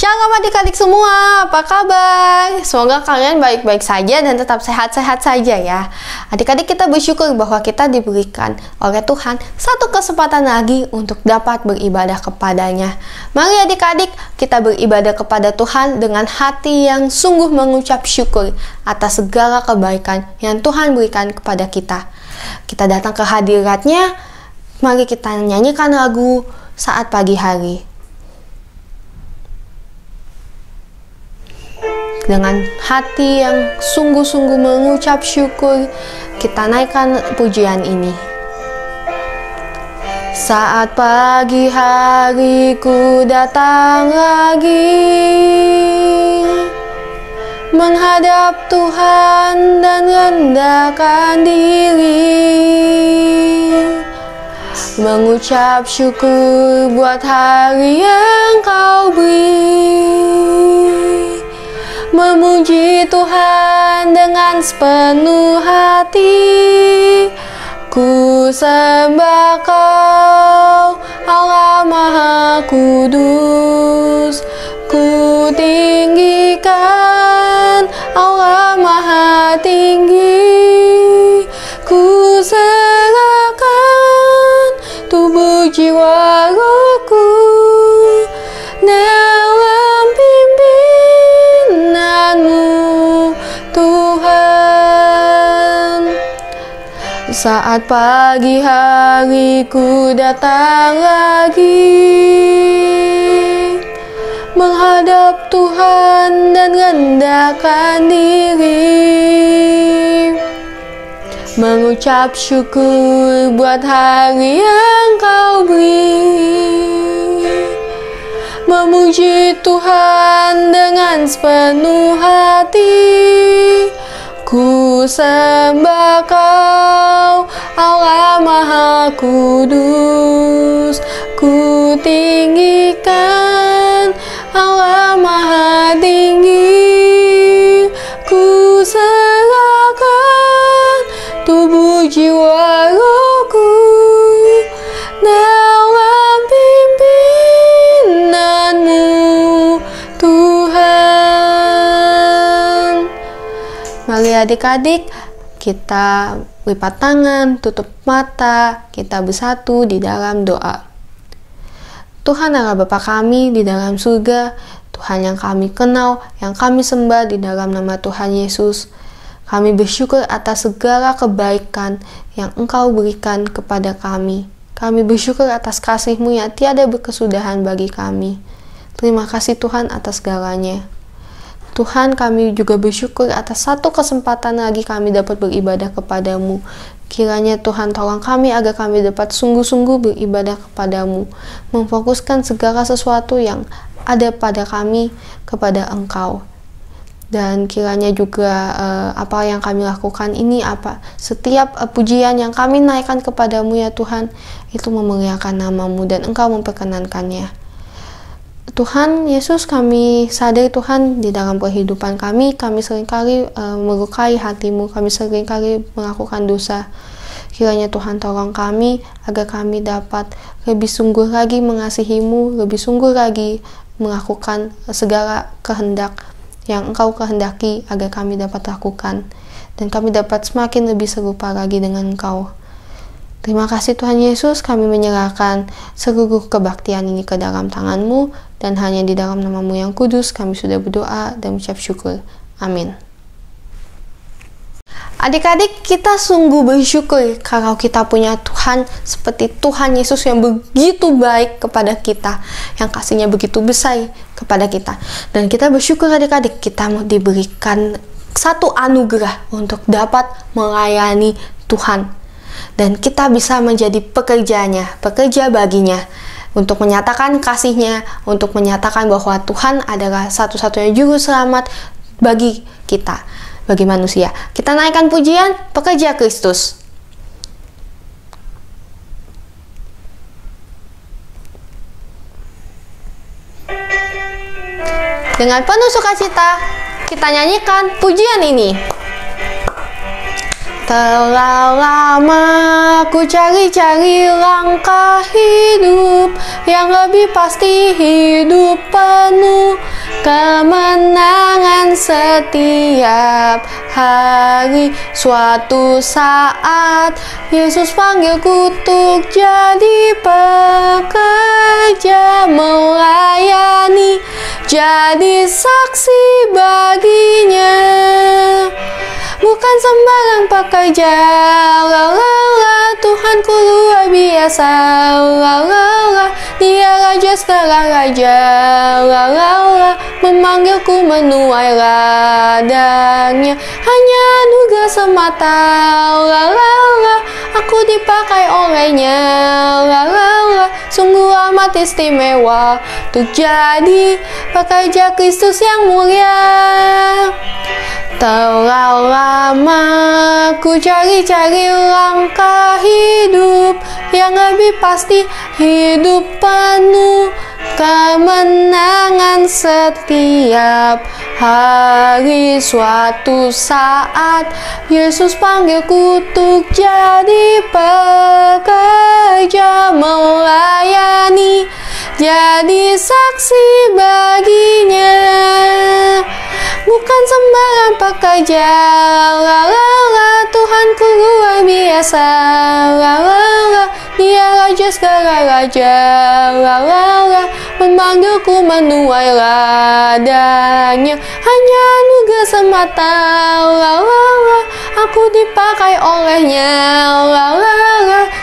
Shalom adik-adik semua, apa kabar? Semoga kalian baik-baik saja dan tetap sehat-sehat saja ya. Adik-adik, kita bersyukur bahwa kita diberikan oleh Tuhan satu kesempatan lagi untuk dapat beribadah kepadanya. Mari adik-adik, kita beribadah kepada Tuhan dengan hati yang sungguh mengucap syukur atas segala kebaikan yang Tuhan berikan kepada kita. Kita datang ke hadirat-Nya, mari kita nyanyikan lagu Saat Pagi Hari. Dengan hati yang sungguh-sungguh mengucap syukur, kita naikkan pujian ini. Saat pagi hari ku datang lagi menghadap Tuhan dan rendahkan diri, mengucap syukur buat hari yang Kau beri, memuji Tuhan dengan sepenuh hati. Ku sembah Kau, Allah Maha Kudus. Ku tinggikan Allah Maha Tinggi. Ku serahkan tubuh jiwa rohku dalam pimpinanmu, Tuhan. Saat pagi hari ku datang lagi menghadap Tuhan dan rendahkan diri, mengucap syukur buat hari yang Kau beri, memuji Tuhan dengan sepenuh hati. Ku sembah Kau, Allah Maha Kudus. Ku tinggikan Allah Maha Tinggi. Ku serahkan tubuh jiwa rohku dalam pimpinanmu, Tuhan. Mari adik-adik, kita lipat tangan, tutup mata, kita bersatu di dalam doa. Tuhan Allah Bapa kami di dalam surga, Tuhan yang kami kenal, yang kami sembah di dalam nama Tuhan Yesus. Kami bersyukur atas segala kebaikan yang Engkau berikan kepada kami. Kami bersyukur atas kasih-Mu yang tiada berkesudahan bagi kami. Terima kasih Tuhan atas segalanya. Tuhan, kami juga bersyukur atas satu kesempatan lagi kami dapat beribadah kepadamu. Kiranya Tuhan tolong kami agar kami dapat sungguh-sungguh beribadah kepadamu, memfokuskan segala sesuatu yang ada pada kami kepada Engkau. Dan kiranya juga apa yang kami lakukan ini, setiap pujian yang kami naikkan kepadamu ya Tuhan, itu memuliakan nama-Mu dan Engkau memperkenankannya. Tuhan Yesus, kami sadar Tuhan di dalam kehidupan kami seringkali melukai hati-Mu, kami seringkali melakukan dosa. Kiranya Tuhan tolong kami agar kami dapat lebih sungguh lagi mengasihi-Mu, lebih sungguh lagi melakukan segala kehendak yang Engkau kehendaki agar kami dapat lakukan, dan kami dapat semakin lebih serupa lagi dengan Engkau. Terima kasih Tuhan Yesus, kami menyerahkan seluruh kebaktian ini ke dalam tangan-Mu, dan hanya di dalam nama-Mu yang kudus kami sudah berdoa dan mengucap syukur. Amin. Adik-adik, kita sungguh bersyukur kalau kita punya Tuhan seperti Tuhan Yesus yang begitu baik kepada kita, yang kasih-Nya begitu besar kepada kita. Dan kita bersyukur adik-adik, kita diberikan satu anugerah untuk dapat melayani Tuhan. Dan kita bisa menjadi pekerjanya, pekerja baginya, untuk menyatakan kasih-Nya, untuk menyatakan bahwa Tuhan adalah satu-satunya juru selamat bagi kita, bagi manusia. Kita naikkan pujian Pekerja Kristus. Dengan penuh sukacita, kita nyanyikan pujian ini. Telah lama ku cari-cari langkah hidup yang lebih pasti hidup penuh kemenangan setiap hari. Suatu saat Yesus panggilku untuk jadi pekerja melayani, jadi saksi baginya. Bukan sembarang pekerja, Tuhanku luar biasa, Dia Raja segala raja, memanggilku menuai ladangnya. Hanya anugerah semata, aku dipakai olehnya, sungguh amat istimewa untuk jadi pekerja Kristus yang mulia. Telah lama ku cari-cari langkah hidup yang lebih pasti, hidup penuh kemenangan setiap hari. Suatu saat Yesus panggilku untuk jadi pekerja melayani, jadi saksi baginya. Bukan sembarang pekerja, Tuhanku luar biasa, Dia Raja segala raja, memanggilku menuai ladangnya. Hanya anugerah semata, aku dipakai olehnya,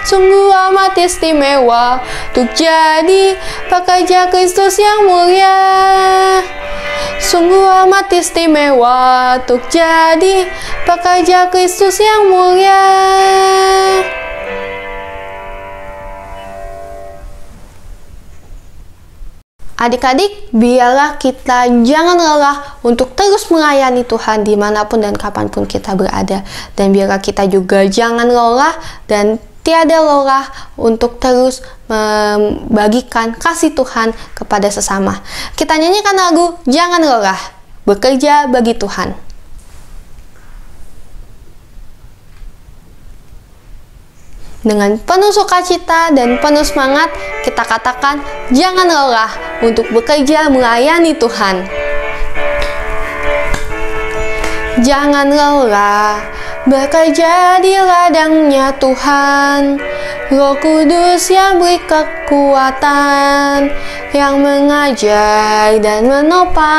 sungguh amat istimewa untuk jadi pekerja Kristus yang mulia. Sungguh amat istimewa untuk jadi pekerja Kristus yang mulia. Adik-adik, biarlah kita jangan lelah untuk terus melayani Tuhan dimanapun dan kapanpun kita berada. Dan biarlah kita juga jangan lelah dan tiada lelah untuk terus membagikan kasih Tuhan kepada sesama. Kita nyanyikan lagu Jangan Lelah, bekerja bagi Tuhan. Dengan penuh sukacita dan penuh semangat, kita katakan jangan lelah untuk bekerja melayani Tuhan. Jangan lelah bekerja di ladangnya Tuhan. Roh Kudus yang beri kekuatan, yang mengajar dan menopang.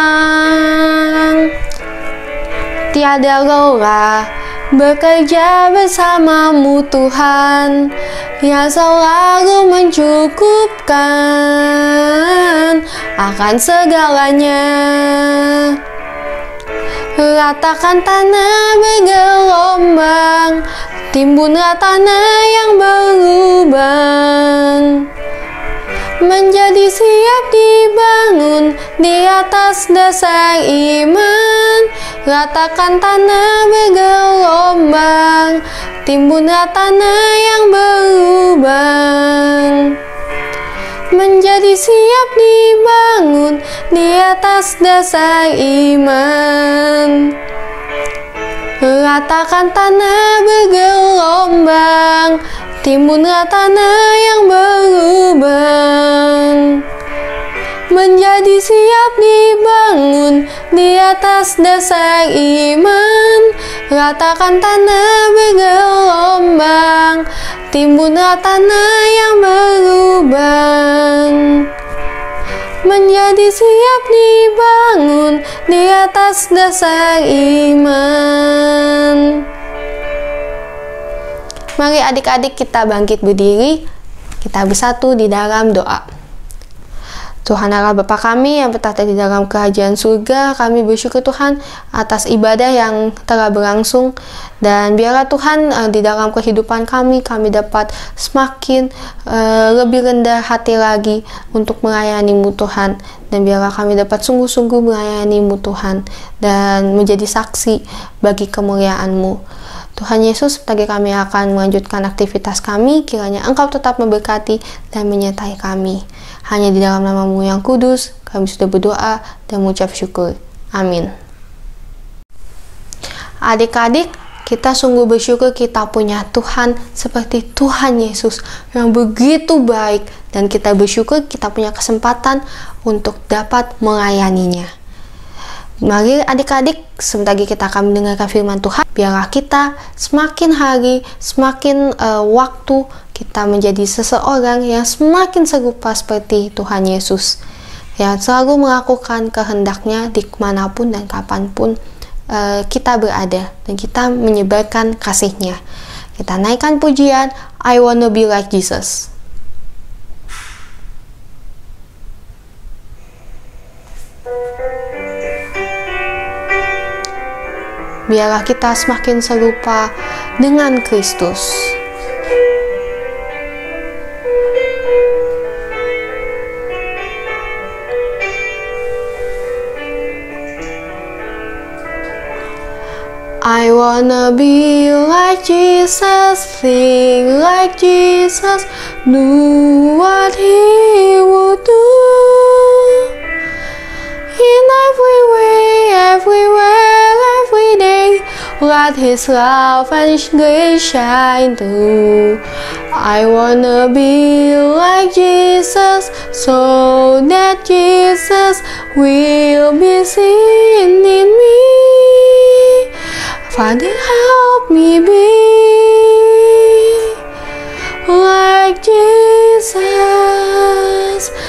Tiada lelah bekerja bersamamu Tuhan, yang selalu mencukupkan akan segalanya. Ratakan tanah bergelombang, timbunlah tanah yang berlubang, menjadi siap dibangun di atas dasar iman. Ratakan tanah bergelombang, timbunlah tanah yang berlubang, menjadi siap dibangun di atas dasar iman. Ratakan tanah bergelombang, timbunlah tanah yang berlubang, menjadi siap dibangun di atas dasar iman. Ratakan tanah bergelombang, timbunlah tanah yang berlubang, menjadi siap dibangun di atas dasar iman. Mari adik-adik kita bangkit berdiri, kita bersatu di dalam doa. Tuhan Allah Bapa kami yang bertahta di dalam kerajaan surga, kami bersyukur Tuhan atas ibadah yang telah berlangsung, dan biarlah Tuhan di dalam kehidupan kami dapat semakin lebih rendah hati lagi untuk melayani-Mu Tuhan, dan biarlah kami dapat sungguh-sungguh melayani-Mu Tuhan dan menjadi saksi bagi kemuliaan-Mu. Tuhan Yesus, sebagai kami akan melanjutkan aktivitas kami, kiranya Engkau tetap memberkati dan menyertai kami. Hanya di dalam nama-Mu yang kudus, kami sudah berdoa dan mengucap syukur. Amin. Adik-adik, Kita sungguh bersyukur kita punya Tuhan seperti Tuhan Yesus yang begitu baik, dan kita bersyukur kita punya kesempatan untuk dapat melayaninya. Mari adik-adik, sebentar lagi kita akan mendengarkan firman Tuhan. Biarlah kita semakin hari, semakin waktu, kita menjadi seseorang yang semakin serupa seperti Tuhan Yesus, yang selalu melakukan kehendaknya dimanapun dan kapanpun kita berada, dan kita menyebarkan kasih-Nya. Kita naikkan pujian I Wanna Be Like Jesus. Biarlah kita semakin serupa dengan Kristus. I wanna be like Jesus, think like Jesus, do what He would do. In every way, everywhere, every day, let His love and grace shine through. I wanna be like Jesus, so that Jesus will be seen in me. Father, help me be like Jesus.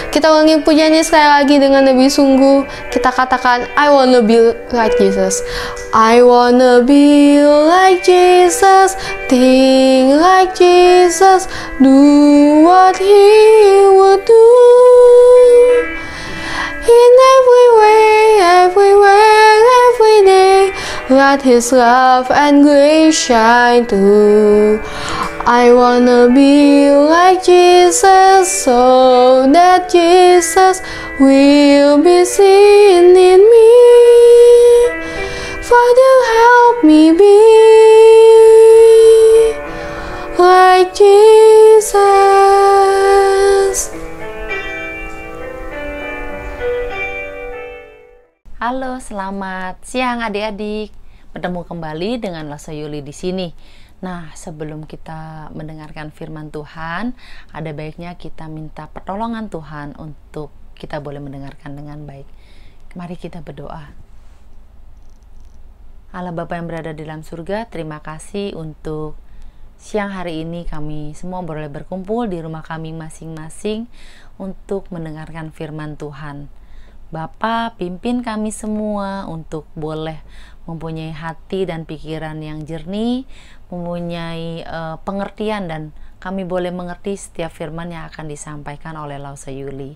Kita ulangi pujiannya sekali lagi dengan lebih sungguh. Kita katakan, I wanna be like Jesus. I wanna be like Jesus, think like Jesus, do what He would do. In every way, everywhere, every day, let His love and grace shine through. I wanna be like Jesus, so that Jesus will be seen in me. Father, help me be like Jesus. Halo, selamat siang adik-adik. Bertemu kembali dengan Lasa Yuli di sini. Nah, sebelum kita mendengarkan firman Tuhan, ada baiknya kita minta pertolongan Tuhan untuk kita boleh mendengarkan dengan baik. Mari kita berdoa. Allah Bapa yang berada di dalam surga, terima kasih untuk siang hari ini kami semua boleh berkumpul di rumah kami masing-masing untuk mendengarkan firman Tuhan. Bapa, pimpin kami semua untuk boleh mempunyai hati dan pikiran yang jernih, mempunyai pengertian, dan kami boleh mengerti setiap firman yang akan disampaikan oleh Lasa Yuli.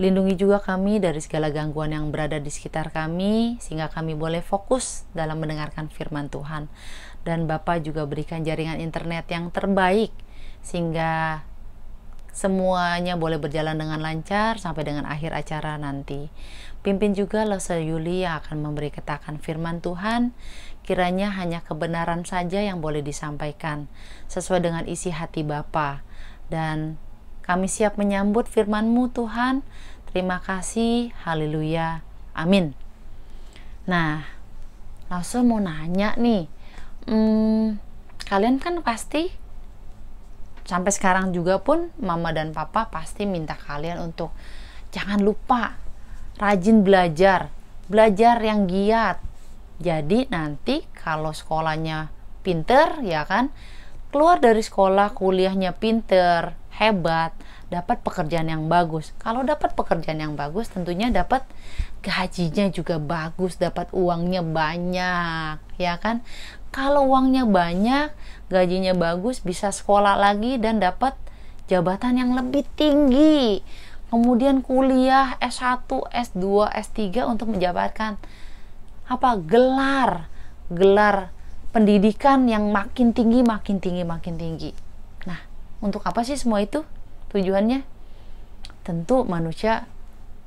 Lindungi juga kami dari segala gangguan yang berada di sekitar kami, sehingga kami boleh fokus dalam mendengarkan firman Tuhan. Dan Bapa juga berikan jaringan internet yang terbaik, sehingga semuanya boleh berjalan dengan lancar sampai dengan akhir acara nanti. Pimpin juga Lasa Yuli yang akan memberi katakan firman Tuhan. Kiranya hanya kebenaran saja yang boleh disampaikan sesuai dengan isi hati Bapa. Dan kami siap menyambut firman-Mu Tuhan. Terima kasih. Haleluya. Amin. Nah, Lasa mau nanya nih. Kalian kan pasti sampai sekarang juga pun mama dan papa pasti minta kalian untuk jangan lupa rajin belajar yang giat. Jadi nanti kalau sekolahnya pinter, ya kan, keluar dari sekolah kuliahnya pinter, hebat, dapat pekerjaan yang bagus. Kalau dapat pekerjaan yang bagus, tentunya dapat gajinya juga bagus, dapat uangnya banyak, ya kan. Kalau uangnya banyak, gajinya bagus, bisa sekolah lagi dan dapat jabatan yang lebih tinggi. Kemudian kuliah S1, S2, S3 untuk mendapatkan gelar pendidikan yang makin tinggi. Nah, untuk apa sih semua itu tujuannya? Tentu manusia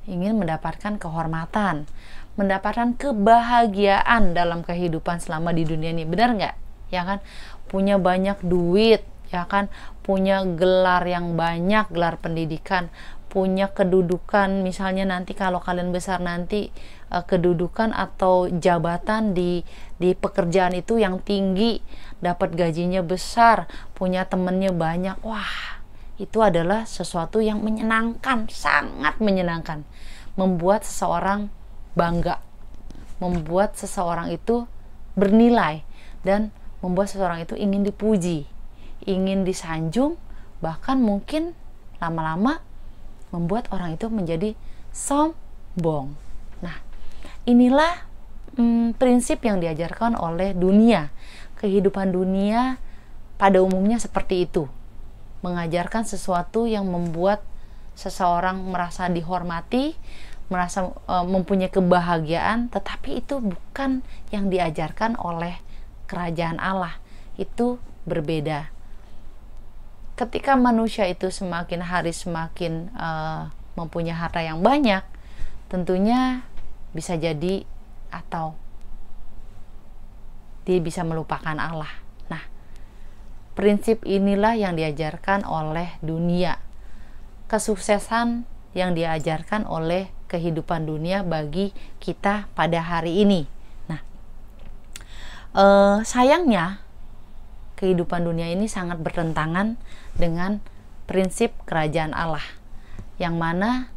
ingin mendapatkan kehormatan, mendapatkan kebahagiaan dalam kehidupan selama di dunia ini. Benar nggak? Ya kan? Punya banyak duit, ya kan? Punya gelar yang banyak, gelar pendidikan, punya kedudukan, misalnya nanti kalau kalian besar nanti kedudukan atau jabatan di pekerjaan itu yang tinggi, dapat gajinya besar, punya temennya banyak, wah itu adalah sesuatu yang menyenangkan, sangat menyenangkan, membuat seseorang bangga, membuat seseorang itu bernilai, dan membuat seseorang itu ingin dipuji, ingin disanjung, bahkan mungkin lama-lama membuat orang itu menjadi sombong. Nah, inilah prinsip yang diajarkan oleh dunia. Kehidupan dunia pada umumnya seperti itu, mengajarkan sesuatu yang membuat seseorang merasa dihormati, merasa mempunyai kebahagiaan, tetapi itu bukan yang diajarkan oleh kerajaan Allah. Itu berbeda. Ketika manusia itu semakin hari semakin mempunyai harta yang banyak, tentunya bisa jadi atau dia bisa melupakan Allah. Nah, prinsip inilah yang diajarkan oleh dunia. Kesuksesan yang diajarkan oleh kehidupan dunia bagi kita pada hari ini. Nah, sayangnya kehidupan dunia ini sangat bertentangan dengan prinsip kerajaan Allah, yang mana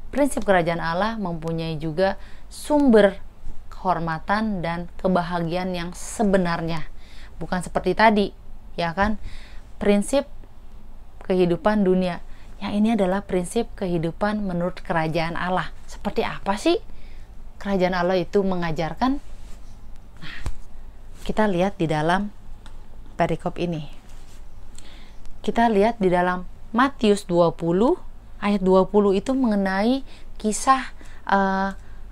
prinsip kerajaan Allah mempunyai juga sumber kehormatan dan kebahagiaan yang sebenarnya, bukan seperti tadi, ya kan, prinsip kehidupan dunia. Yang ini adalah prinsip kehidupan menurut kerajaan Allah. Seperti apa sih kerajaan Allah itu mengajarkan? Nah, kita lihat di dalam perikop ini. Kita lihat di dalam Matius 20 ayat 20 itu mengenai kisah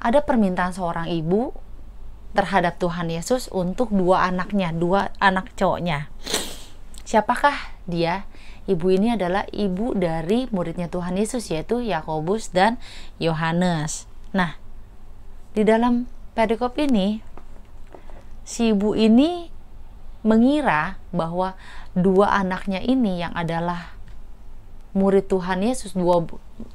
ada permintaan seorang ibu terhadap Tuhan Yesus untuk dua anak cowoknya. Siapakah dia? Ibu ini adalah ibu dari muridnya Tuhan Yesus, yaitu Yakobus dan Yohanes. Nah, di dalam perikop ini si ibu ini mengira bahwa dua anaknya ini yang adalah murid Tuhan Yesus,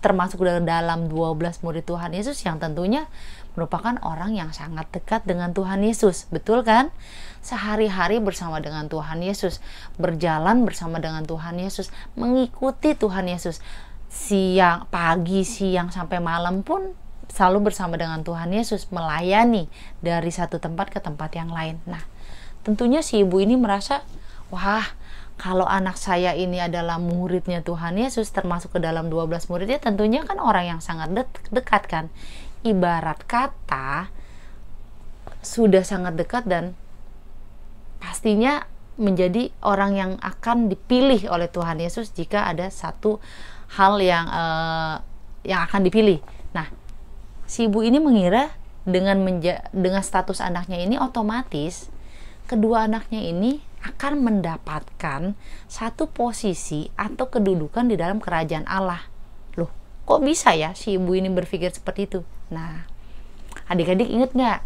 termasuk dalam 12 murid Tuhan Yesus yang tentunya merupakan orang yang sangat dekat dengan Tuhan Yesus, betul kan? Sehari-hari bersama dengan Tuhan Yesus, berjalan bersama dengan Tuhan Yesus, mengikuti Tuhan Yesus, pagi, siang, sampai malam pun selalu bersama dengan Tuhan Yesus, melayani dari satu tempat ke tempat yang lain. Nah, tentunya si ibu ini merasa, wah, kalau anak saya ini adalah muridnya Tuhan Yesus, termasuk ke dalam 12 muridnya, tentunya kan orang yang sangat dekat kan. Ibarat kata sudah sangat dekat dan pastinya menjadi orang yang akan dipilih oleh Tuhan Yesus jika ada satu hal yang akan dipilih. Nah, si ibu ini mengira dengan status anaknya ini, otomatis kedua anaknya ini akan mendapatkan satu posisi atau kedudukan di dalam kerajaan Allah. Loh, kok bisa ya si ibu ini berpikir seperti itu? Nah, adik-adik ingat nggak?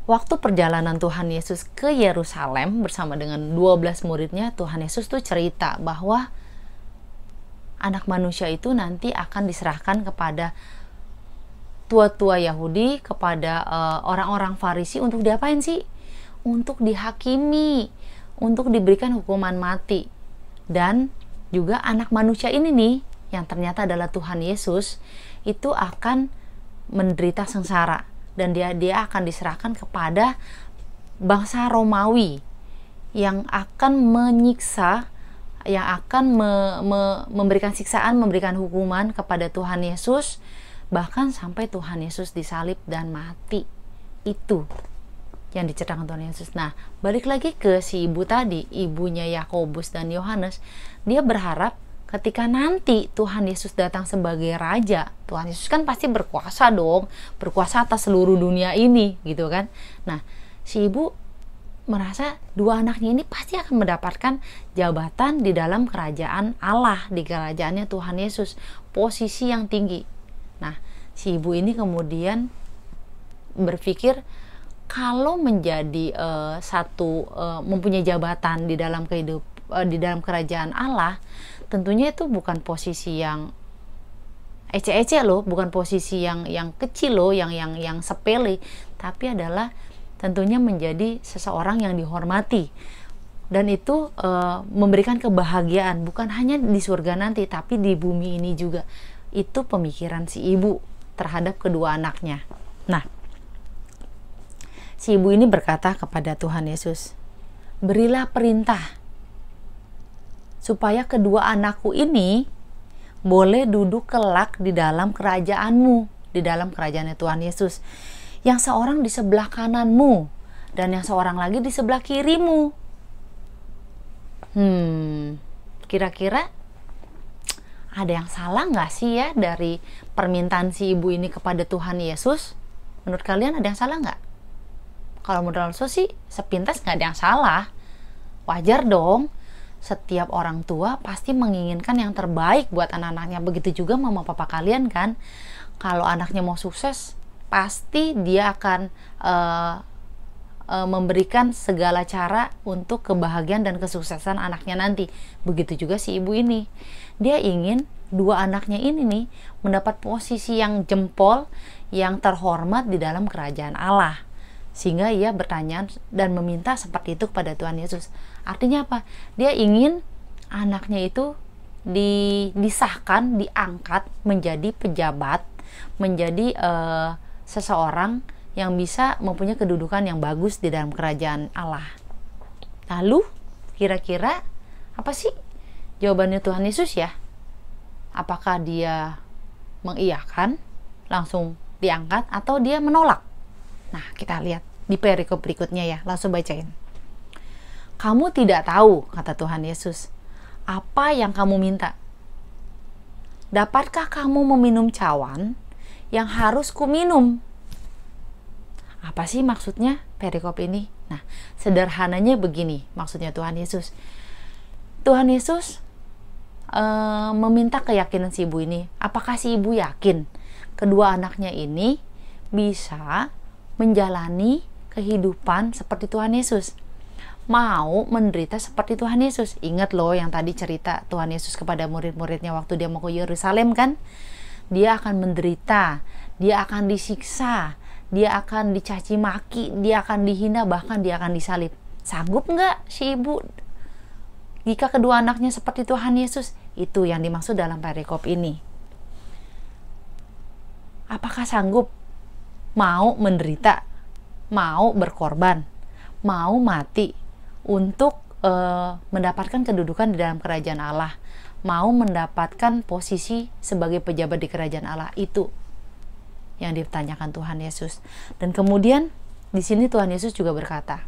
Waktu perjalanan Tuhan Yesus ke Yerusalem bersama dengan 12 muridnya, Tuhan Yesus tuh cerita bahwa anak manusia itu nanti akan diserahkan kepada tua-tua Yahudi, kepada orang-orang Farisi untuk diapain sih? Untuk dihakimi, untuk diberikan hukuman mati. Dan juga anak manusia ini nih, yang ternyata adalah Tuhan Yesus, itu akan menderita sengsara. Dan dia akan diserahkan kepada bangsa Romawi yang akan menyiksa, yang akan memberikan siksaan, memberikan hukuman kepada Tuhan Yesus, bahkan sampai Tuhan Yesus disalib dan mati. Itu yang diceritakan Tuhan Yesus. Nah, balik lagi ke si ibu tadi, ibunya Yakobus dan Yohanes, dia berharap ketika nanti Tuhan Yesus datang sebagai raja, Tuhan Yesus kan pasti berkuasa dong, berkuasa atas seluruh dunia ini, gitu kan. Nah, si ibu merasa dua anaknya ini pasti akan mendapatkan jabatan di dalam kerajaan Allah, di kerajaannya Tuhan Yesus, posisi yang tinggi. Nah, si ibu ini kemudian berpikir, kalau menjadi mempunyai jabatan di dalam kerajaan Allah, tentunya itu bukan posisi yang ece-ece loh, bukan posisi yang kecil loh, yang sepele, tapi adalah tentunya menjadi seseorang yang dihormati. Dan itu memberikan kebahagiaan bukan hanya di surga nanti, tapi di bumi ini juga. Itu pemikiran si ibu terhadap kedua anaknya. Nah, si ibu ini berkata kepada Tuhan Yesus, berilah perintah supaya kedua anakku ini boleh duduk kelak di dalam kerajaanmu, di dalam kerajaannya Tuhan Yesus, yang seorang di sebelah kananmu dan yang seorang lagi di sebelah kirimu. Kira-kira ada yang salah nggak sih ya dari permintaan si ibu ini kepada Tuhan Yesus? Menurut kalian ada yang salah nggak? Kalau menurut saya sih sepintas nggak ada yang salah. Wajar dong, setiap orang tua pasti menginginkan yang terbaik buat anak-anaknya. Begitu juga mama papa kalian kan. Kalau anaknya mau sukses, pasti dia akan memberikan segala cara untuk kebahagiaan dan kesuksesan anaknya nanti. Begitu juga si ibu ini, dia ingin dua anaknya ini nih mendapat posisi yang jempol, yang terhormat di dalam kerajaan Allah, sehingga ia bertanya dan meminta seperti itu kepada Tuhan Yesus. Artinya apa? Dia ingin anaknya itu disahkan, diangkat menjadi pejabat, menjadi seseorang yang bisa mempunyai kedudukan yang bagus di dalam kerajaan Allah. Lalu kira-kira apa sih jawabannya Tuhan Yesus ya? Apakah dia mengiyakan, langsung diangkat, atau dia menolak? Nah, kita lihat di perikop berikutnya ya, langsung bacain. Kamu tidak tahu, kata Tuhan Yesus, apa yang kamu minta. Dapatkah kamu meminum cawan yang harus kuminum? Apa sih maksudnya perikop ini? Nah, sederhananya begini maksudnya Tuhan Yesus. Tuhan Yesus meminta keyakinan si ibu ini. Apakah si ibu yakin kedua anaknya ini bisa menjalani kehidupan seperti Tuhan Yesus? Mau menderita seperti Tuhan Yesus? Ingat loh yang tadi cerita Tuhan Yesus kepada murid-muridnya waktu dia mau ke Yerusalem kan? Dia akan menderita, dia akan disiksa, dia akan dicaci maki, dia akan dihina, bahkan dia akan disalib. Sanggup nggak si ibu jika kedua anaknya seperti Tuhan Yesus? Itu yang dimaksud dalam perikop ini. Apakah sanggup mau menderita, mau berkorban, mau mati untuk mendapatkan kedudukan di dalam kerajaan Allah, mau mendapatkan posisi sebagai pejabat di kerajaan Allah? Itu yang ditanyakan Tuhan Yesus. Dan kemudian di sini Tuhan Yesus juga berkata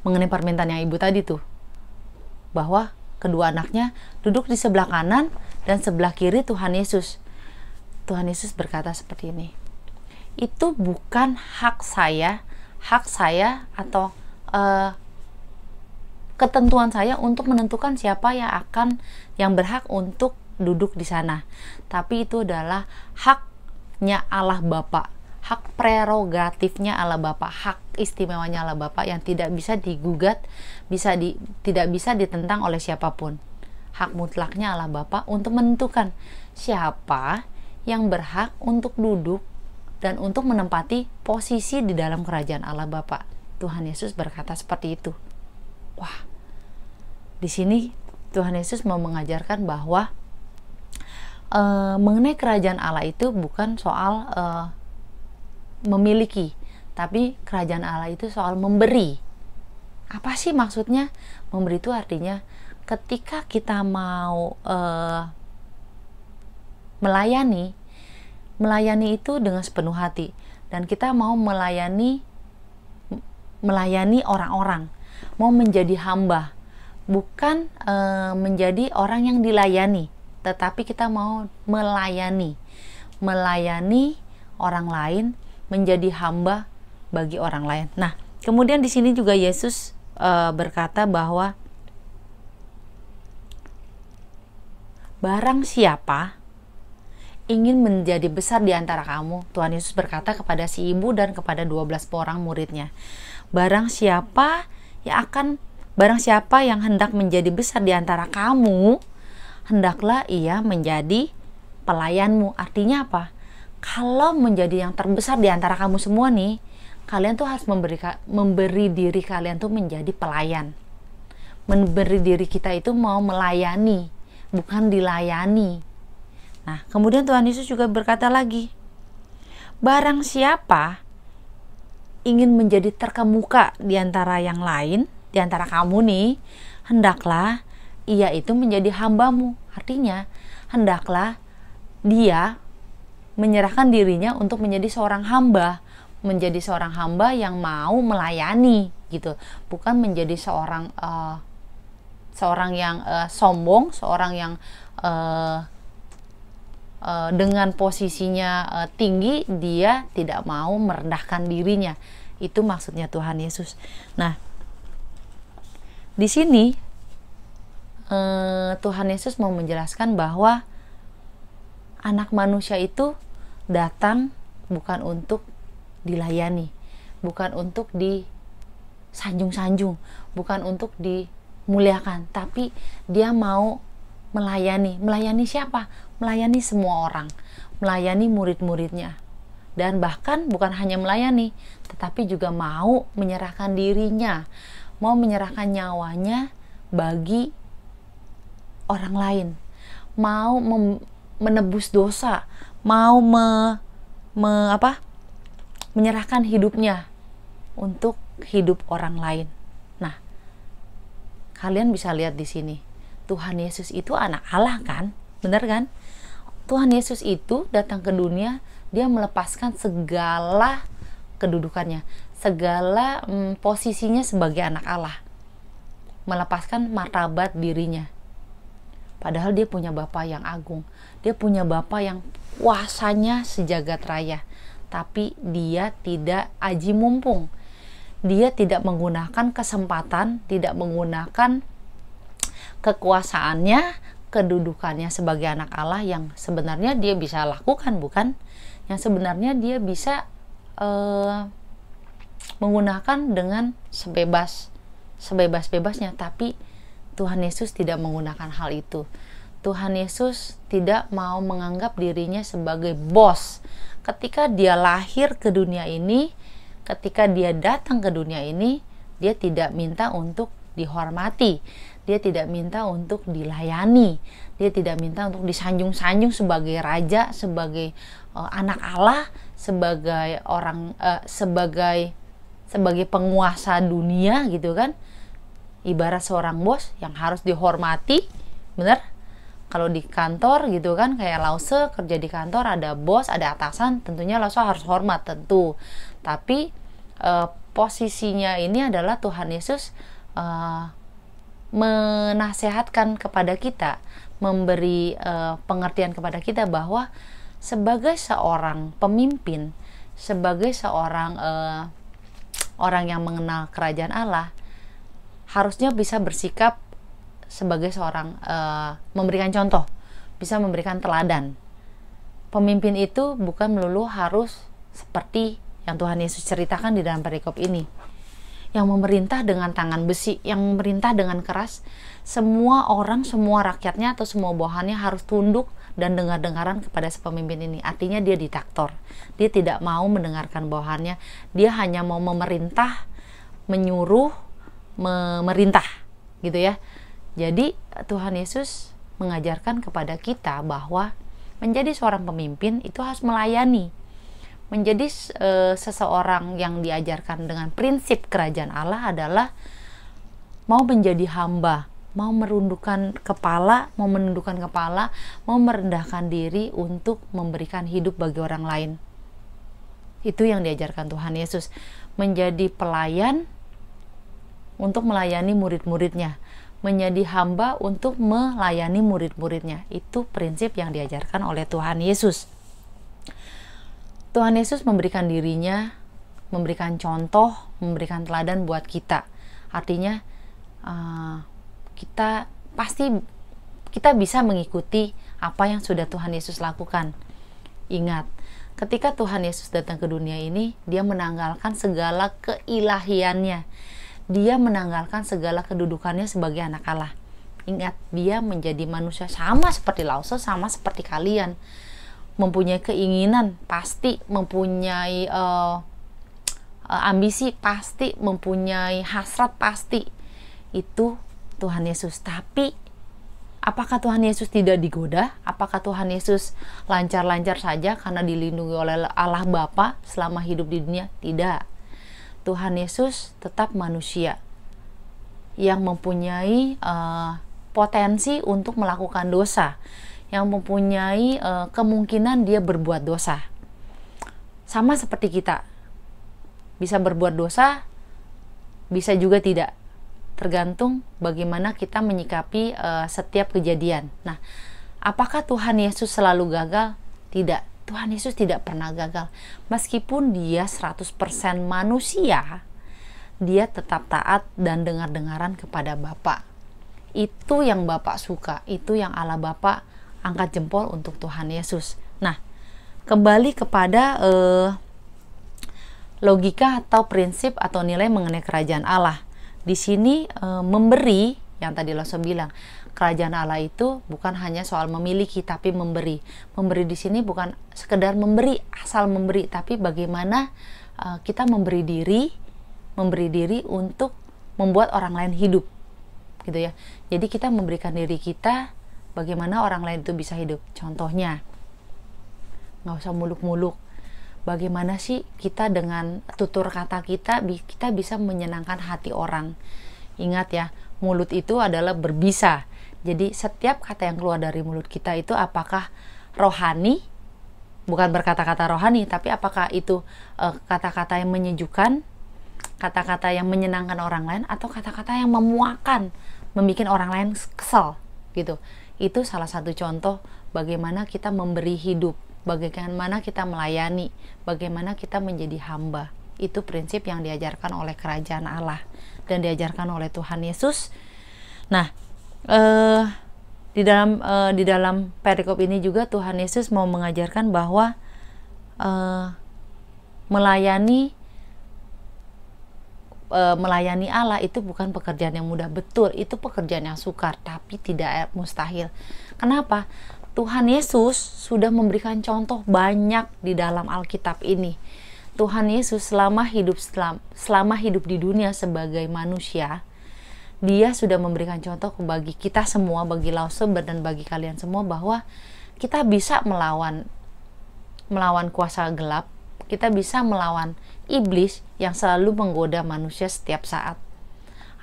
mengenai permintaan yang ibu tadi tuh, bahwa kedua anaknya duduk di sebelah kanan dan sebelah kiri Tuhan Yesus. Tuhan Yesus berkata seperti ini, itu bukan hak saya atau ketentuan saya untuk menentukan siapa yang berhak untuk duduk di sana, tapi itu adalah haknya Allah Bapa, hak prerogatifnya Allah Bapa, hak istimewanya Allah Bapa yang tidak bisa digugat, tidak bisa ditentang oleh siapapun. Hak mutlaknya Allah Bapa untuk menentukan siapa yang berhak untuk duduk dan untuk menempati posisi di dalam kerajaan Allah Bapa. Tuhan Yesus berkata seperti itu. Wah, di sini Tuhan Yesus mau mengajarkan bahwa mengenai kerajaan Allah itu bukan soal memiliki, tapi kerajaan Allah itu soal memberi. Apa sih maksudnya? Memberi itu artinya ketika kita mau melayani itu dengan sepenuh hati, dan kita mau melayani orang-orang, mau menjadi hamba, bukan menjadi orang yang dilayani, tetapi kita mau melayani orang lain, menjadi hamba bagi orang lain. Nah, kemudian di sini juga Yesus berkata bahwa barang siapa ingin menjadi besar di antara kamu, Tuhan Yesus berkata kepada si ibu dan kepada 12 orang muridnya, barang siapa yang hendak menjadi besar di antara kamu, hendaklah ia menjadi pelayanmu. Artinya apa? Kalau menjadi yang terbesar di antara kamu semua nih, kalian tuh harus memberi diri kalian tuh menjadi pelayan. Memberi diri kita itu mau melayani, bukan dilayani. Nah, kemudian Tuhan Yesus juga berkata lagi, barang siapa ingin menjadi terkemuka di antara yang lain, di antara kamu nih, hendaklah ia itu menjadi hambamu. Artinya, hendaklah dia menyerahkan dirinya untuk menjadi seorang hamba, menjadi seorang hamba yang mau melayani gitu, bukan menjadi seorang yang sombong, seorang yang dengan posisinya tinggi, dia tidak mau merendahkan dirinya. Itu maksudnya Tuhan Yesus. Nah, di sini Tuhan Yesus mau menjelaskan bahwa anak manusia itu datang bukan untuk dilayani, bukan untuk disanjung-sanjung, bukan untuk dimuliakan, tapi dia mau melayani. Melayani siapa? Melayani semua orang, melayani murid-muridnya. Dan bahkan bukan hanya melayani, tetapi juga mau menyerahkan dirinya, mau menyerahkan nyawanya bagi orang lain, mau menebus dosa, mau menyerahkan hidupnya untuk hidup orang lain. Nah, kalian bisa lihat di sini, Tuhan Yesus itu anak Allah kan? Benar kan? Tuhan Yesus itu datang ke dunia, dia melepaskan segala kedudukannya, segala posisinya sebagai anak Allah, melepaskan martabat dirinya. Padahal dia punya Bapa yang agung, dia punya Bapa yang kuasanya sejagat raya, tapi dia tidak aji mumpung, dia tidak menggunakan kesempatan, tidak menggunakan kekuasaannya, kedudukannya sebagai anak Allah yang sebenarnya dia bisa lakukan, bukan? Yang sebenarnya dia bisa menggunakan dengan sebebas-bebasnya, tapi Tuhan Yesus tidak menggunakan hal itu. Tuhan Yesus tidak mau menganggap dirinya sebagai bos. Ketika dia lahir ke dunia ini, ketika dia datang ke dunia ini, dia tidak minta untuk dihormati, dia tidak minta untuk dilayani, dia tidak minta untuk disanjung-sanjung sebagai raja, sebagai anak Allah, sebagai orang, sebagai penguasa dunia gitu kan. Ibarat seorang bos yang harus dihormati, bener? Kalau di kantor gitu kan, kayak Lause kerja di kantor, ada bos, ada atasan, tentunya Lause harus hormat tentu. Tapi posisinya ini adalah Tuhan Yesus menasehatkan kepada kita, memberi pengertian kepada kita bahwa sebagai seorang pemimpin, sebagai seorang orang yang mengenal kerajaan Allah, harusnya bisa bersikap sebagai seorang memberikan contoh, bisa memberikan teladan. Pemimpin itu bukan melulu harus seperti yang Tuhan Yesus ceritakan di dalam perikop ini, yang memerintah dengan tangan besi, yang memerintah dengan keras. Semua orang, semua rakyatnya atau semua bawahannya harus tunduk dan dengar-dengaran kepada si pemimpin ini. Artinya dia diktator, dia tidak mau mendengarkan bawahannya, dia hanya mau memerintah, menyuruh, memerintah gitu ya. Jadi Tuhan Yesus mengajarkan kepada kita bahwa menjadi seorang pemimpin itu harus melayani. Menjadi seseorang yang diajarkan dengan prinsip kerajaan Allah adalah mau menjadi hamba, mau menundukkan kepala, mau merendahkan diri untuk memberikan hidup bagi orang lain. Itu yang diajarkan Tuhan Yesus, menjadi pelayan untuk melayani murid-muridnya, menjadi hamba untuk melayani murid-muridnya. Itu prinsip yang diajarkan oleh Tuhan Yesus. Tuhan Yesus memberikan dirinya, memberikan contoh, memberikan teladan buat kita. Artinya kita bisa mengikuti apa yang sudah Tuhan Yesus lakukan. Ingat, ketika Tuhan Yesus datang ke dunia ini, dia menanggalkan segala keilahiannya. Dia menanggalkan segala kedudukannya sebagai anak Allah. Ingat, dia menjadi manusia sama seperti Lause, sama seperti kalian, mempunyai keinginan pasti, mempunyai ambisi pasti, mempunyai hasrat pasti. Itu Tuhan Yesus. Tapi apakah Tuhan Yesus tidak digoda? Apakah Tuhan Yesus lancar-lancar saja karena dilindungi oleh Allah Bapa selama hidup di dunia? Tidak. Tuhan Yesus tetap manusia yang mempunyai potensi untuk melakukan dosa, yang mempunyai kemungkinan dia berbuat dosa. Sama seperti kita, bisa berbuat dosa, bisa juga tidak, tergantung bagaimana kita menyikapi setiap kejadian. Nah, apakah Tuhan Yesus selalu gagal? Tidak, Tuhan Yesus tidak pernah gagal. Meskipun dia 100% manusia, dia tetap taat dan dengar-dengaran kepada Bapa. Itu yang Bapak suka, itu yang Allah Bapa angkat jempol untuk Tuhan Yesus. Nah, kembali kepada logika atau prinsip atau nilai mengenai kerajaan Allah. Di sini memberi, yang tadi Lause bilang, kerajaan Allah itu bukan hanya soal memiliki tapi memberi. Memberi di sini bukan sekedar memberi, asal memberi, tapi bagaimana kita memberi diri untuk membuat orang lain hidup, gitu ya. Jadi kita memberikan diri kita, bagaimana orang lain itu bisa hidup. Contohnya, nggak usah muluk-muluk. Bagaimana sih kita dengan tutur kata kita bisa menyenangkan hati orang. Ingat ya, mulut itu adalah berbisa. Jadi setiap kata yang keluar dari mulut kita itu apakah rohani, bukan berkata-kata rohani, tapi apakah itu kata-kata yang menyejukkan, kata-kata yang menyenangkan orang lain, atau kata-kata yang memuakan, membuat orang lain kesal gitu. Itu salah satu contoh bagaimana kita memberi hidup, bagaimana kita melayani, bagaimana kita menjadi hamba. Itu prinsip yang diajarkan oleh kerajaan Allah dan diajarkan oleh Tuhan Yesus. Nah, di dalam perikop ini juga Tuhan Yesus mau mengajarkan bahwa melayani Allah itu bukan pekerjaan yang mudah. Betul, itu pekerjaan yang sukar, tapi tidak mustahil. Kenapa? Tuhan Yesus sudah memberikan contoh banyak di dalam Alkitab ini. Tuhan Yesus selama hidup di dunia sebagai manusia, dia sudah memberikan contoh bagi kita semua, bagi Lause dan bagi kalian semua, bahwa kita bisa melawan kuasa gelap, kita bisa melawan iblis yang selalu menggoda manusia setiap saat.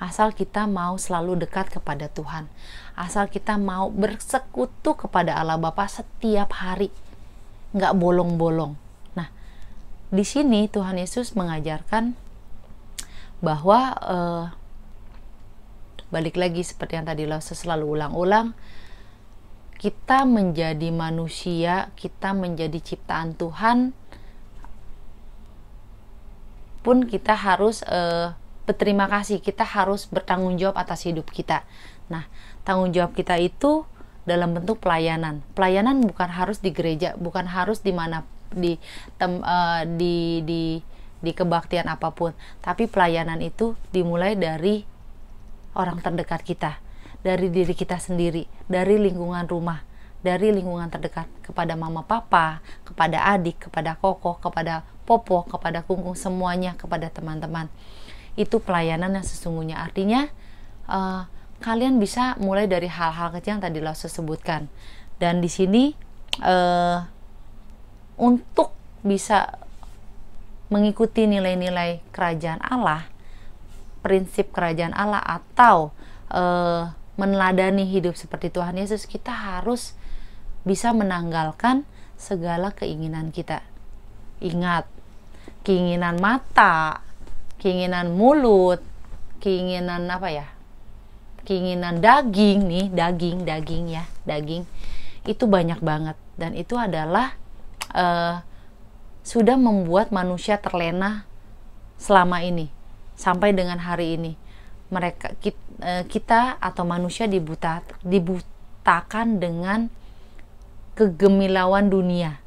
Asal kita mau selalu dekat kepada Tuhan, asal kita mau bersekutu kepada Allah Bapa setiap hari, nggak bolong-bolong. Nah, di sini Tuhan Yesus mengajarkan bahwa balik lagi seperti yang tadi Lause selalu ulang-ulang, kita menjadi manusia, kita menjadi ciptaan Tuhan, pun kita harus berterima kasih, kita harus bertanggung jawab atas hidup kita. Nah, tanggung jawab kita itu dalam bentuk pelayanan. Pelayanan bukan harus di gereja, bukan harus di mana di kebaktian apapun, tapi pelayanan itu dimulai dari orang terdekat kita, dari diri kita sendiri, dari lingkungan rumah, dari lingkungan terdekat, kepada mama papa, kepada adik, kepada koko, kepada popo, kepada kungkung, semuanya, kepada teman-teman. Itu pelayanan yang sesungguhnya. Artinya kalian bisa mulai dari hal-hal kecil yang tadi Lause sebutkan. Dan di sini untuk bisa mengikuti nilai-nilai kerajaan Allah, prinsip kerajaan Allah, atau meneladani hidup seperti Tuhan Yesus, kita harus bisa menanggalkan segala keinginan kita. Ingat, keinginan mata, keinginan mulut, keinginan keinginan daging nih, daging itu banyak banget, dan itu adalah sudah membuat manusia terlena selama ini sampai dengan hari ini. Kita atau manusia dibutakan dengan kegemilauan dunia,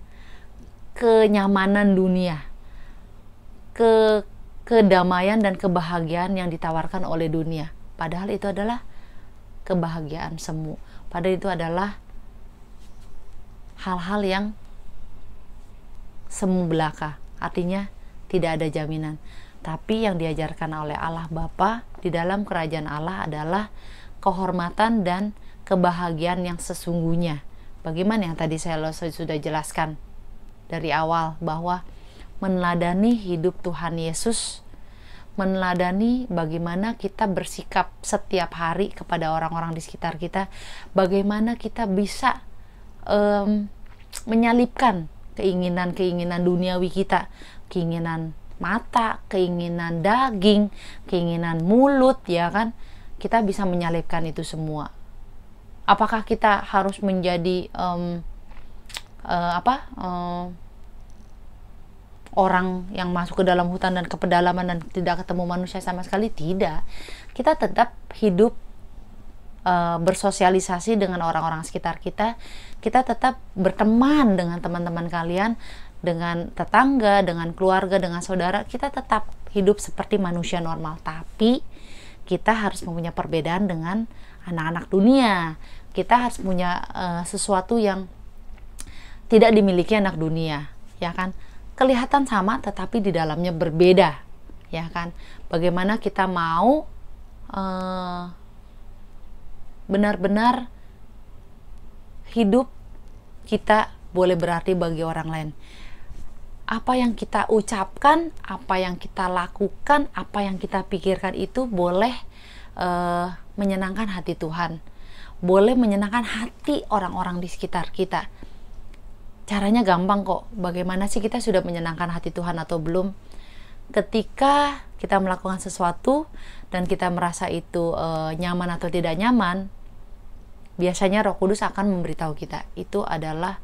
kenyamanan dunia, kedamaian dan kebahagiaan yang ditawarkan oleh dunia. Padahal itu adalah kebahagiaan semu. Padahal itu adalah hal-hal yang semu belaka, artinya tidak ada jaminan. Tapi yang diajarkan oleh Allah Bapa di dalam kerajaan Allah adalah kehormatan dan kebahagiaan yang sesungguhnya. Bagaimana yang tadi saya sudah jelaskan dari awal, bahwa meneladani hidup Tuhan Yesus, meneladani bagaimana kita bersikap setiap hari kepada orang-orang di sekitar kita, bagaimana kita bisa menyalipkan keinginan-keinginan duniawi kita, keinginan mata, keinginan daging, keinginan mulut, ya kan? Kita bisa menyalipkan itu semua. Apakah kita harus menjadi orang yang masuk ke dalam hutan dan ke pedalaman dan tidak ketemu manusia sama sekali? Tidak. Kita tetap hidup bersosialisasi dengan orang-orang sekitar kita. Kita tetap berteman dengan teman-teman kalian, dengan tetangga, dengan keluarga, dengan saudara. Kita tetap hidup seperti manusia normal. Tapi kita harus mempunyai perbedaan dengan anak-anak dunia. Kita harus punya sesuatu yang tidak dimiliki anak dunia, ya kan? Kelihatan sama tetapi di dalamnya berbeda, ya kan? Bagaimana kita mau benar-benar hidup kita boleh berarti bagi orang lain. Apa yang kita ucapkan, apa yang kita lakukan, apa yang kita pikirkan itu boleh menyenangkan hati Tuhan, boleh menyenangkan hati orang-orang di sekitar kita. Caranya gampang kok. Bagaimana sih kita sudah menyenangkan hati Tuhan atau belum? Ketika kita melakukan sesuatu dan kita merasa itu nyaman atau tidak nyaman, biasanya Roh Kudus akan memberitahu kita itu adalah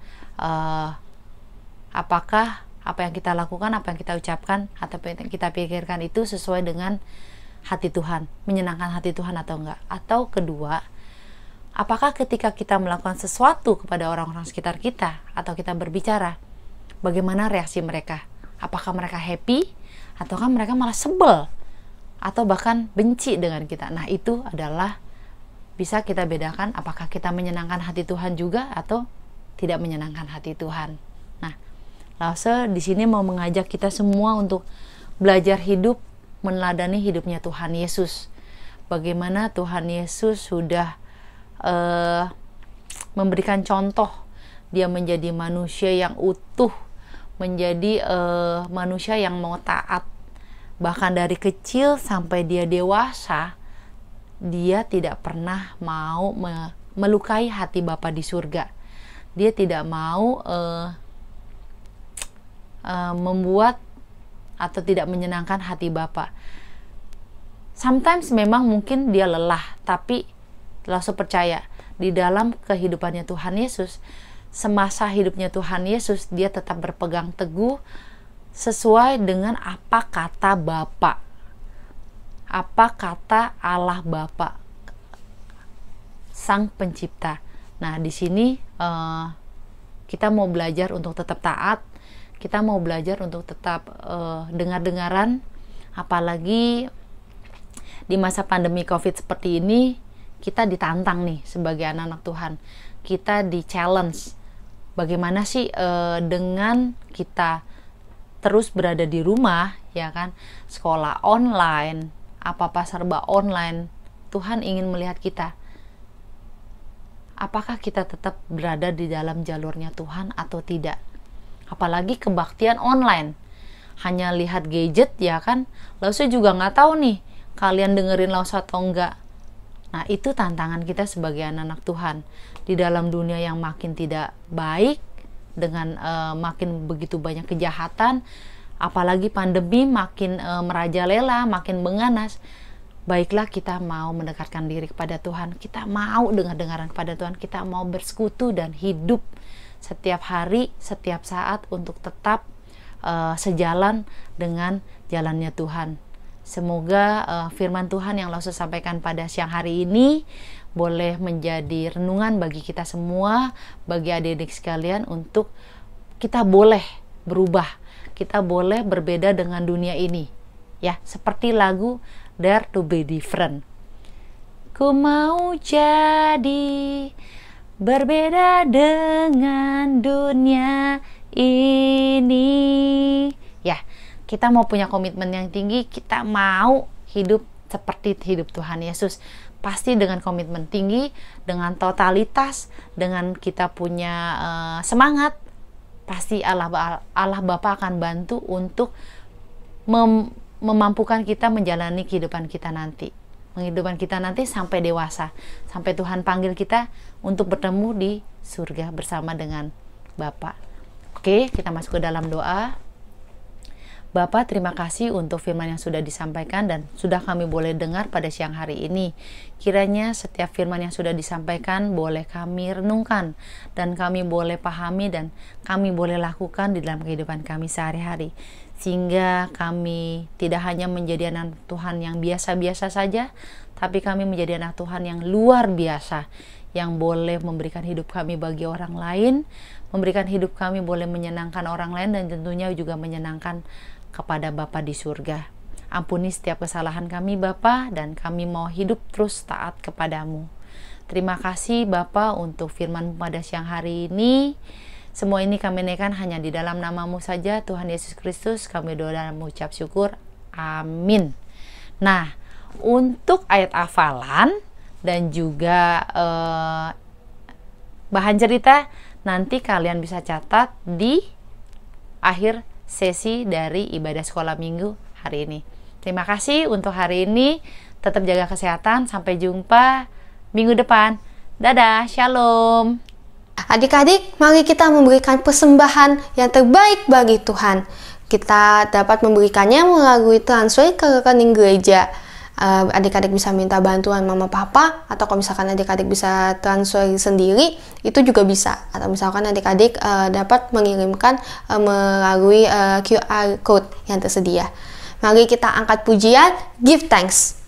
apakah apa yang kita lakukan, apa yang kita ucapkan, atau apa yang kita pikirkan itu sesuai dengan hati Tuhan, menyenangkan hati Tuhan atau enggak. Atau kedua, apakah ketika kita melakukan sesuatu kepada orang-orang sekitar kita atau kita berbicara, bagaimana reaksi mereka? Apakah mereka happy ataukah mereka malah sebel atau bahkan benci dengan kita? Nah, itu adalah bisa kita bedakan apakah kita menyenangkan hati Tuhan juga atau tidak menyenangkan hati Tuhan. Nah, Lause di sini mau mengajak kita semua untuk belajar hidup meneladani hidupnya Tuhan Yesus. Bagaimana Tuhan Yesus sudah memberikan contoh, dia menjadi manusia yang utuh, menjadi manusia yang mau taat. Bahkan dari kecil sampai dia dewasa, dia tidak pernah mau melukai hati Bapa di surga. Dia tidak mau membuat atau tidak menyenangkan hati Bapa. Sometimes memang mungkin dia lelah, tapi Lause percaya di dalam kehidupannya Tuhan Yesus, semasa hidupnya Tuhan Yesus, dia tetap berpegang teguh sesuai dengan apa kata Bapa, apa kata Allah Bapa, Sang Pencipta. Nah, di sini kita mau belajar untuk tetap taat, kita mau belajar untuk tetap dengar-dengaran, apalagi di masa pandemi COVID seperti ini. Kita ditantang nih sebagai anak-anak Tuhan, kita di-challenge. Bagaimana sih dengan kita terus berada di rumah, ya kan? Sekolah online, apa-apa serba online. Tuhan ingin melihat kita. Apakah kita tetap berada di dalam jalurnya Tuhan atau tidak? Apalagi kebaktian online. Hanya lihat gadget, ya kan? Lause juga nggak tahu nih, kalian dengerin Lause atau enggak. Nah, itu tantangan kita sebagai anak-anak Tuhan di dalam dunia yang makin tidak baik, dengan makin begitu banyak kejahatan, apalagi pandemi makin merajalela, makin mengganas. Baiklah kita mau mendekatkan diri kepada Tuhan, kita mau dengar-dengaran kepada Tuhan, kita mau bersekutu dan hidup setiap hari, setiap saat untuk tetap sejalan dengan jalannya Tuhan. Semoga firman Tuhan yang Lause sampaikan pada siang hari ini boleh menjadi renungan bagi kita semua, bagi adik-adik sekalian, untuk kita boleh berubah, kita boleh berbeda dengan dunia ini. Ya, seperti lagu Dare to be Different. ku mau jadi berbeda dengan dunia ini. Ya, kita mau punya komitmen yang tinggi, kita mau hidup seperti hidup Tuhan Yesus. Pasti dengan komitmen tinggi, dengan totalitas, dengan kita punya semangat, pasti Allah Bapa akan bantu untuk memampukan kita menjalani kehidupan kita nanti. Kehidupan kita nanti sampai dewasa, sampai Tuhan panggil kita untuk bertemu di surga bersama dengan Bapa. Oke, kita masuk ke dalam doa. Bapa, terima kasih untuk firman yang sudah disampaikan dan sudah kami boleh dengar pada siang hari ini. Kiranya setiap firman yang sudah disampaikan boleh kami renungkan dan kami boleh pahami dan kami boleh lakukan di dalam kehidupan kami sehari-hari. Sehingga kami tidak hanya menjadi anak Tuhan yang biasa-biasa saja, tapi kami menjadi anak Tuhan yang luar biasa, yang boleh memberikan hidup kami bagi orang lain, memberikan hidup kami boleh menyenangkan orang lain dan tentunya juga menyenangkan kepada Bapa di surga. Ampuni setiap kesalahan kami Bapa, dan kami mau hidup terus taat kepadamu. Terima kasih Bapa untuk firman pada siang hari ini. Semua ini kami naikkan hanya di dalam nama-Mu saja, Tuhan Yesus Kristus. Kami doa dan mengucap syukur. Amin. Nah, untuk ayat hafalan dan juga bahan cerita, nanti kalian bisa catat di akhir sesi dari ibadah sekolah minggu hari ini. Terima kasih untuk hari ini. Tetap jaga kesehatan. Sampai jumpa minggu depan. Dadah, shalom. Adik-adik, mari kita memberikan persembahan yang terbaik bagi Tuhan. Kita dapat memberikannya melalui transfer ke rekening gereja. Adik-adik bisa minta bantuan mama papa, atau kalau misalkan adik-adik bisa transfer sendiri, itu juga bisa. Atau misalkan adik-adik dapat mengirimkan melalui QR code yang tersedia. Mari kita angkat pujian, give thanks.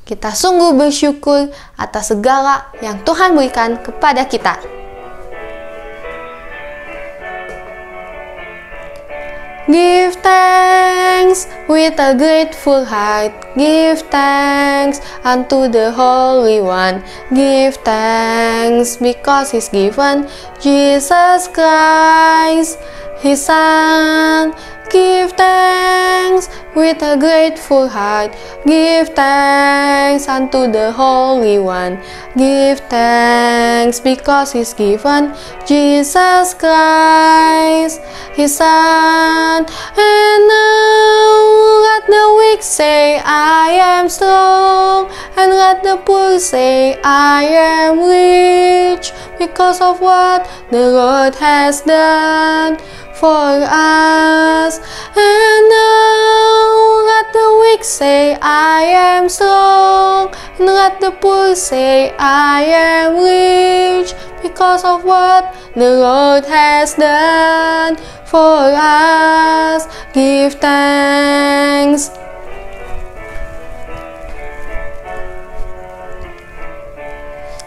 Kita sungguh bersyukur atas segala yang Tuhan berikan kepada kita. Give thanks with a grateful heart. Give thanks unto the Holy One. Give thanks because He's given Jesus Christ, His Son. Give thanks with a grateful heart. Give thanks unto the Holy One. Give thanks because He's given Jesus Christ, His Son. And now let the weak say, I am strong. And let the poor say, I am rich, because of what the Lord has done for us. And now let the weak say, I am strong. And let the poor say, I am rich, because of what the Lord has done for us. Give thanks.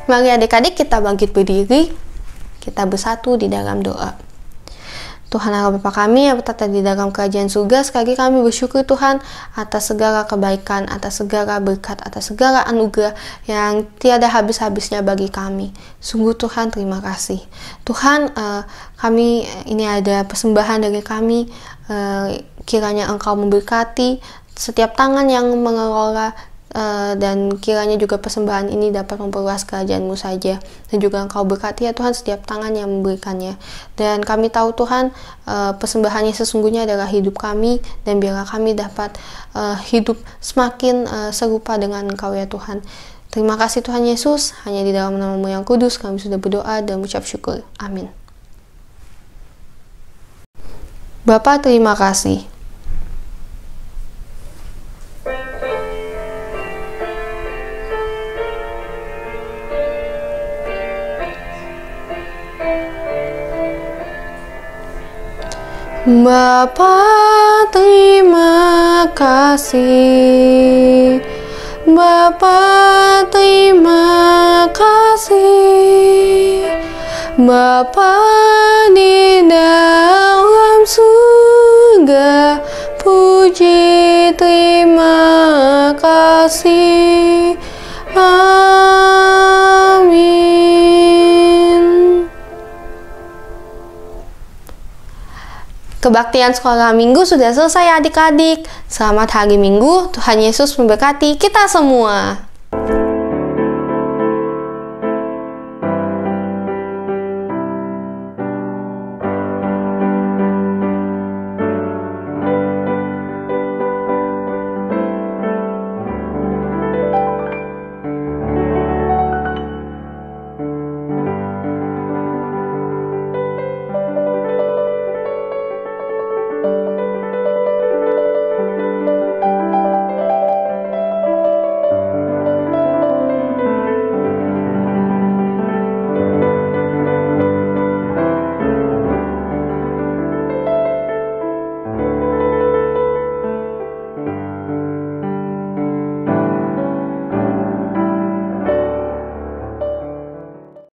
Mari adik-adik kita bangkit berdiri, kita bersatu di dalam doa. Tuhan Allah Bapa kami yang bertata di dalam kerajaan surga, sekali kami bersyukur Tuhan atas segala kebaikan, atas segala berkat, atas segala anugerah yang tiada habis-habisnya bagi kami. Sungguh Tuhan, terima kasih. Tuhan, kami ini ada persembahan dari kami, kiranya Engkau memberkati setiap tangan yang mengelola, dan kiranya juga persembahan ini dapat memperluas kerajaan-Mu saja, dan juga Engkau berkati ya Tuhan setiap tangan yang memberikannya. Dan kami tahu Tuhan, persembahannya sesungguhnya adalah hidup kami, dan biarlah kami dapat hidup semakin serupa dengan Engkau ya Tuhan. Terima kasih Tuhan Yesus, hanya di dalam nama-Mu yang kudus kami sudah berdoa dan mengucap syukur. Amin. Bapa, terima kasih. Bapa, terima kasih. Bapa, terima kasih. Bapa di dalam surga, puji terima kasih. Kebaktian sekolah minggu sudah selesai adik-adik. Selamat hari Minggu, Tuhan Yesus memberkati kita semua.